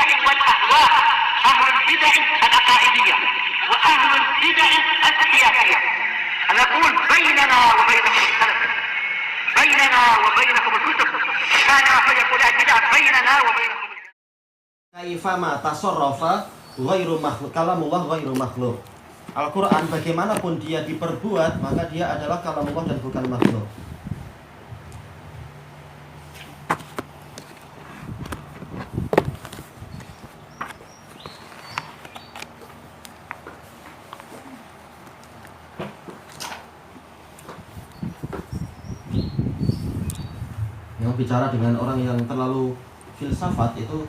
البدع والأهواء، أهل البدع العقائدية وأهل البدع السياسية. نقول بيننا وبينكم السلف، بيننا وبينكم الكتب، كان فيقول البدع بيننا وبينكم. Kaifama tasarrafa ghairu makhluk, kalamullah ghairu makhluk. Al-Quran bagaimanapun dia diperbuat, maka dia adalah kalamullah dan bukan makhluk. Yang bicara dengan orang yang terlalu filsafat itu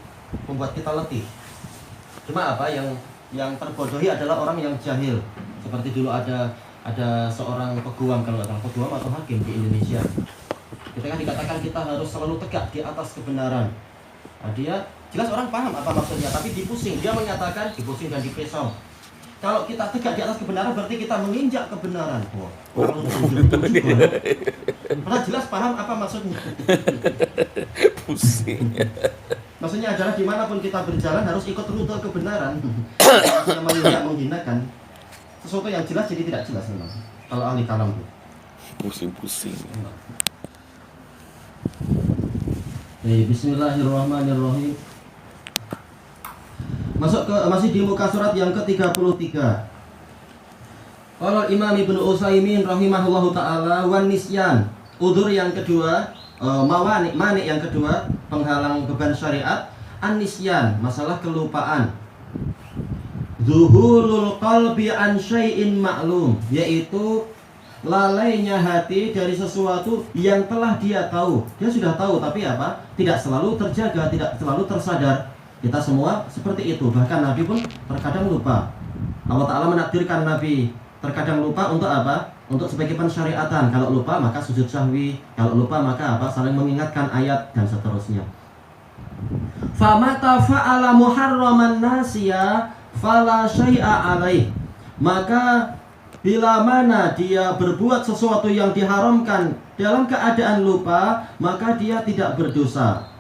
membuat kita letih. Cuma apa yang terbodohi adalah orang yang jahil. Seperti dulu ada seorang peguam, kalau nggak salah peguam atau hakim di Indonesia. Ketika dikatakan kita harus selalu tegak di atas kebenaran, nah, dia jelas orang paham apa maksudnya, tapi dipusing. Dia menyatakan dipusing dan dipesong. Kalau kita tegak di atas kebenaran berarti kita menginjak kebenaran. Padahal jelas paham apa maksudnya. Pusing. Maksudnya adalah dimanapun kita berjalan harus ikut rute kebenaran. Yang menghinakan sesuatu yang jelas jadi tidak jelas memang. Kalau ahli kalam itu Pusing-pusing. Bismillahirrahmanirrahim. Masih di muka surat yang ke-33. Qala Imam Ibnu Utsaimin rahimahullahu taala, wan nisyan, udzur yang kedua, manik yang kedua, penghalang beban syariat, an-nisyan, masalah kelupaan. Zuhulul qalbi an syai'in ma'lum, yaitu lalainya hati dari sesuatu yang telah dia tahu. Dia sudah tahu tapi apa? Tidak selalu terjaga, tidak selalu tersadar. Kita semua seperti itu. Bahkan Nabi pun terkadang lupa. Allah Ta'ala menakdirkan Nabi terkadang lupa untuk apa? Untuk sebagai pensyariatan. Kalau lupa maka sujud sahwi. Kalau lupa maka apa? Saling mengingatkan ayat dan seterusnya. Famata fa'ala muharraman nasiya fala syai'a alaih. Maka bila mana dia berbuat sesuatu yang diharamkan dalam keadaan lupa, maka dia tidak berdosa.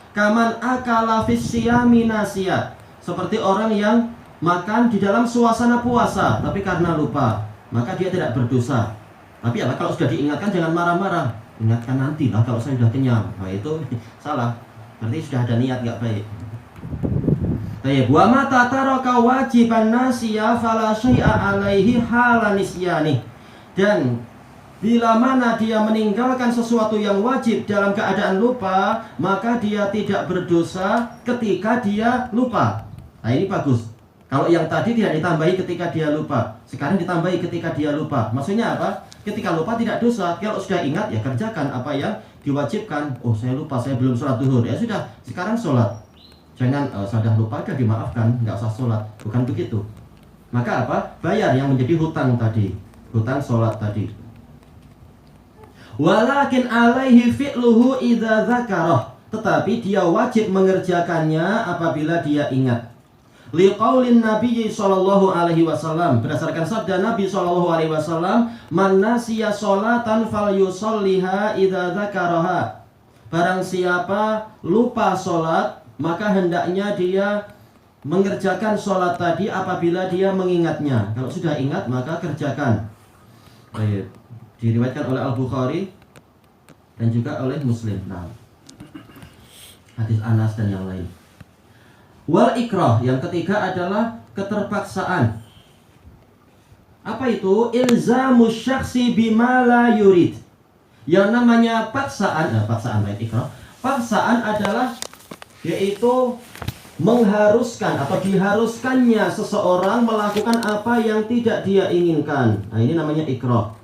Kaman akala fis siyami nasiya, seperti orang yang makan di dalam suasana puasa tapi karena lupa, maka dia tidak berdosa. Tapi apa kalau sudah diingatkan jangan marah-marah. Ingatkan nanti lah kalau saya sudah kenyang. Nah itu salah. Berarti sudah ada niat enggak baik. Tayyib wa mata taraka wajiban nasiya fala syai'a alaihi hala nisyani. Dan bila mana dia meninggalkan sesuatu yang wajib dalam keadaan lupa, maka dia tidak berdosa ketika dia lupa. Nah ini bagus. Kalau yang tadi tidak ditambahi ketika dia lupa, sekarang ditambahi ketika dia lupa. Maksudnya apa? Ketika lupa tidak dosa. Kalau sudah ingat ya kerjakan apa yang diwajibkan. Oh saya lupa, saya belum sholat duhur. Ya sudah, sekarang sholat. Jangan sudah lupa sudah dimaafkan, nggak usah sholat. Bukan begitu. Maka apa? Bayar yang menjadi hutang tadi. Hutang sholat tadi. Walakin alaihi fi'luhu idza dzakarah, tetapi dia wajib mengerjakannya apabila dia ingat. Liqaulin Nabi sallallahu alaihi wasallam, berdasarkan sabda Nabi sallallahu alaihi wasallam, man nasiya sholatan falyusalliha idza dzakaraha. Barang siapa lupa sholat, maka hendaknya dia mengerjakan sholat tadi apabila dia mengingatnya. Kalau sudah ingat maka kerjakan. Baik. Diriwayatkan oleh Al-Bukhari dan juga oleh Muslim. Nah, hadis Anas dan yang lain. Wal ikrah, yang ketiga adalah keterpaksaan. Apa itu? Ilzamu syakhsi bima la yurid. Yang namanya paksaan, ikrah. Paksaan adalah yaitu mengharuskan atau diharuskannya seseorang melakukan apa yang tidak dia inginkan. Nah, ini namanya ikrah.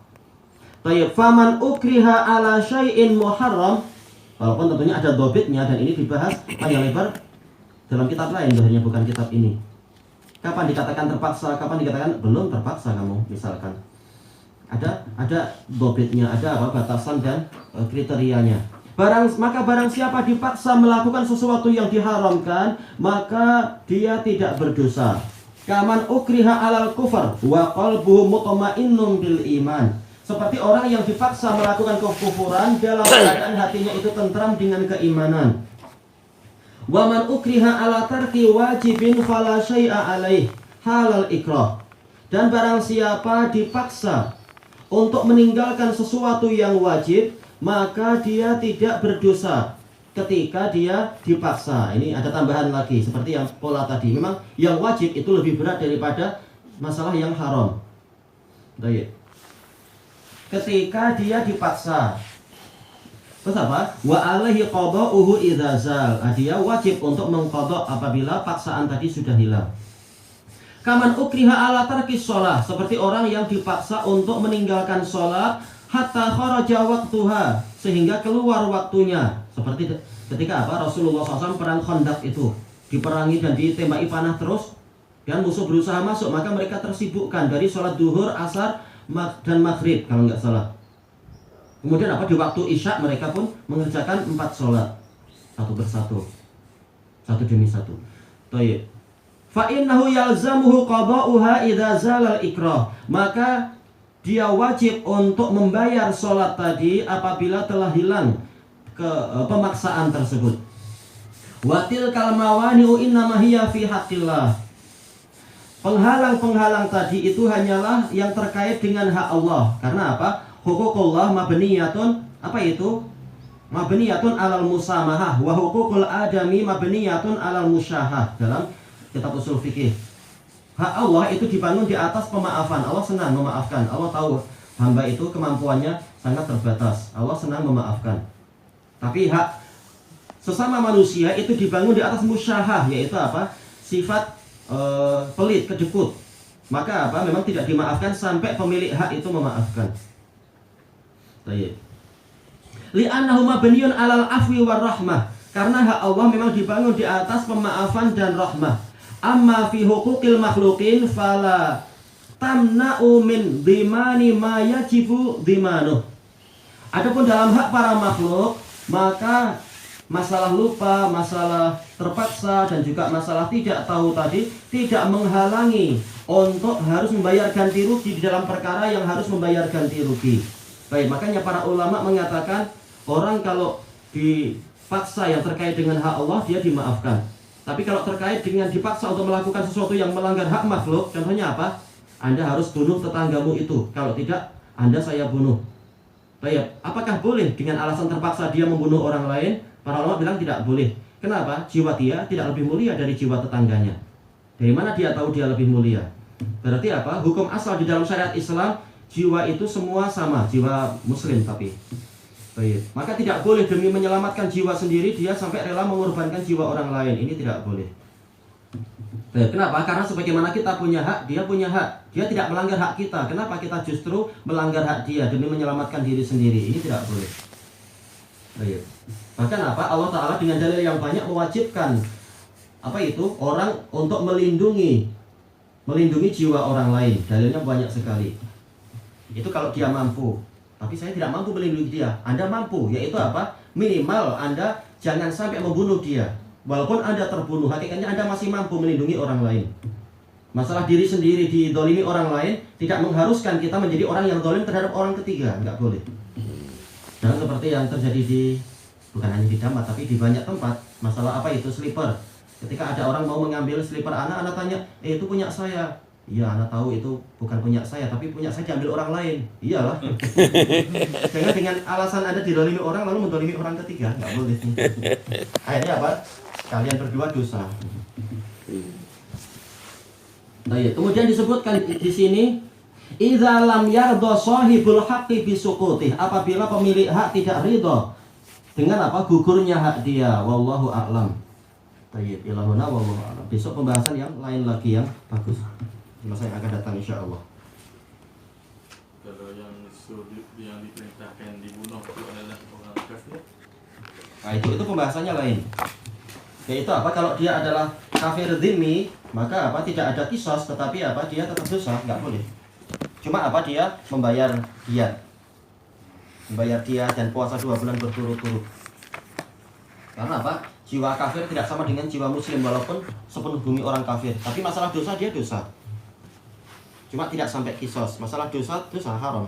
Tayyib, faman ukriha ala syai'in muharram, walaupun tentunya ada dobitnya dan ini dibahas panjang lebar dalam kitab lain, sebenarnya bukan kitab ini. Kapan dikatakan terpaksa, kapan dikatakan belum terpaksa kamu, misalkan. Ada dobitnya, ada apa batasan dan kriterianya. Maka barang siapa dipaksa melakukan sesuatu yang diharamkan, maka dia tidak berdosa. Kaman ukriha alal kufar wa qalbuhu mutmainnun bil iman. Seperti orang yang dipaksa melakukan kekufuran dalam keadaan hatinya itu tentram dengan keimanan. Wa man ukriha ala tarki wajibin fala syai'a alaih halal ikrah. Dan barang siapa dipaksa untuk meninggalkan sesuatu yang wajib, maka dia tidak berdosa ketika dia dipaksa. Ini ada tambahan lagi seperti yang pola tadi. Memang yang wajib itu lebih berat daripada masalah yang haram. Baik. Ketika dia dipaksa, terus apa? Wa alaihi qada'uhu idza zal. Dia wajib untuk mengqadha apabila paksaan tadi sudah hilang. Kaman ukriha ala tarkis shalah, seperti orang yang dipaksa untuk meninggalkan sholat hatta kharaja waktuha, sehingga keluar waktunya. Seperti ketika apa? Rasulullah SAW perang Khandaq itu diperangi dan ditembaki panah terus, dan musuh berusaha masuk, maka mereka tersibukkan dari sholat duhur, asar, dan maghrib kalau nggak salah. Kemudian apa? Di waktu isya mereka pun mengerjakan 4 sholat satu persatu, satu demi satu. Toyib. Fa innahu yalzamuhu qada'uha idza zalal ikrah. Maka dia wajib untuk membayar sholat tadi apabila telah hilang pemaksaan tersebut. Wa tilkal mawani'u innama hiya fi haqqillah. Penghalang-penghalang tadi itu hanyalah yang terkait dengan hak Allah. Karena apa? Huququllah mabniyatun, apa itu? Mabniyatun alal musamahah wa huququl adami mabniyatun alal musyahah. Dalam kitab usul fikih, hak Allah itu dibangun di atas pemaafan. Allah senang memaafkan. Allah tahu hamba itu kemampuannya sangat terbatas. Allah senang memaafkan. Tapi hak sesama manusia itu dibangun di atas musyahah, yaitu apa? Sifat pelit, kedekut. Maka apa? Memang tidak dimaafkan sampai pemilik hak itu memaafkan. Baik. Li'annahu mabniyun 'alal afwi war rahmah. Karena hak Allah memang dibangun di atas pemaafan dan rahmah. Amma fi huquqil makhluqin fala tamna'u min dhimani ma yajibu dhimanuh. Adapun dalam hak para makhluk, maka masalah lupa, masalah terpaksa, dan juga masalah tidak tahu tadi tidak menghalangi untuk harus membayar ganti rugi di dalam perkara yang harus membayar ganti rugi. Baik, makanya para ulama mengatakan orang kalau dipaksa yang terkait dengan hak Allah, dia dimaafkan. Tapi kalau terkait dengan dipaksa untuk melakukan sesuatu yang melanggar hak makhluk, contohnya apa? Anda harus bunuh tetanggamu itu. Kalau tidak, Anda saya bunuh. Baik, apakah boleh dengan alasan terpaksa dia membunuh orang lain? Para ulama bilang tidak boleh. Kenapa? Jiwa dia tidak lebih mulia dari jiwa tetangganya. Dari mana dia tahu dia lebih mulia? Berarti apa? Hukum asal di dalam syariat Islam, jiwa itu semua sama, jiwa muslim tapi. Baik. Maka tidak boleh demi menyelamatkan jiwa sendiri dia sampai rela mengorbankan jiwa orang lain. Ini tidak boleh. Baik. Kenapa? Karena sebagaimana kita punya hak, dia punya hak. Dia tidak melanggar hak kita. Kenapa kita justru melanggar hak dia demi menyelamatkan diri sendiri? Ini tidak boleh. Baik. Bahkan apa? Allah Ta'ala dengan dalil yang banyak mewajibkan apa itu? Orang untuk melindungi jiwa orang lain. Dalilnya banyak sekali. Itu kalau dia mampu. Tapi saya tidak mampu melindungi dia. Anda mampu, yaitu apa? Minimal Anda jangan sampai membunuh dia. Walaupun Anda terbunuh, hakikatnya Anda masih mampu melindungi orang lain. Masalah diri sendiri didolimi orang lain tidak mengharuskan kita menjadi orang yang dolim terhadap orang ketiga. Enggak boleh. Jangan seperti yang terjadi bukan hanya di Damat, tapi di banyak tempat. Masalah apa itu? Slipper. Ketika ada orang mau mengambil slipper anak tanya, itu punya saya. Iya, anak tahu itu bukan punya saya, tapi punya saya diambil orang lain. Iyalah. Jangan dengan alasan Anda didolimi orang lalu mendolimi orang ketiga, nggak boleh. Akhirnya apa? Kalian berdua dosa. Nah, ya. Kemudian disebutkan di sini, idza lam yarda shahibul haqqi bisuqutih. Apabila pemilik hak tidak ridha dengan apa? Gugurnya hak dia. Wallahu a'lam. Baik, ilahuna wallahu a'lam. Besok pembahasan yang lain lagi yang bagus. Masa yang akan datang insya Allah. Kalau yang diperintahkan dibunuh itu adalah orang kafir. Nah itu pembahasannya lain. Yaitu apa? Kalau dia adalah kafir dzimmi, maka apa? Tidak ada kisos, tetapi apa? Dia tetap dosa, nggak boleh. Cuma apa? Dia membayar dia dan puasa 2 bulan berturut-turut. Karena apa? Jiwa kafir tidak sama dengan jiwa muslim walaupun sepenuh bumi orang kafir. Tapi masalah dosa dia dosa. Cuma tidak sampai kisos. Masalah dosa haram.